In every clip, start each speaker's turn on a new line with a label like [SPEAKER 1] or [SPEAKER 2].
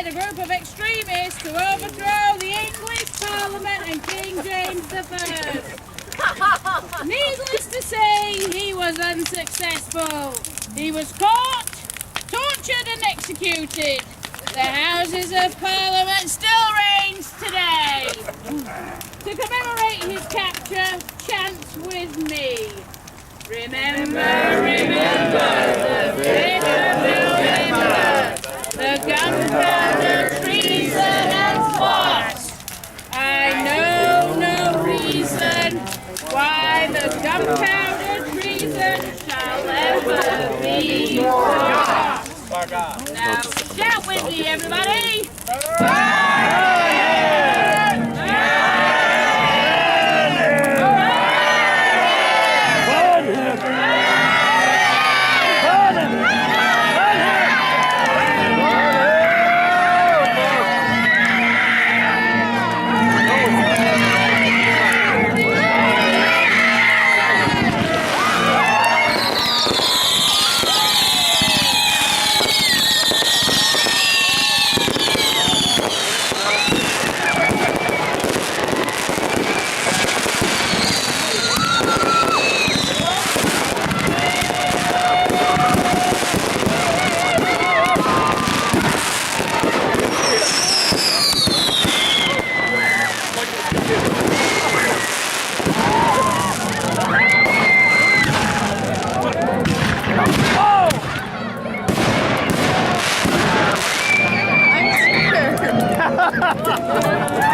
[SPEAKER 1] led a group of extremists to overthrow the English Parliament and King James I. Needless to say, he was unsuccessful. He was caught, tortured and executed. The Houses of Parliament still reigns today. To commemorate his capture, chant with me. Remember, remember, the 5th of November, the gunpowder treason and plot. I know no reason why the gunpowder treason shall ever be forgot. Now, shout with me, everybody!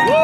[SPEAKER 2] Woo!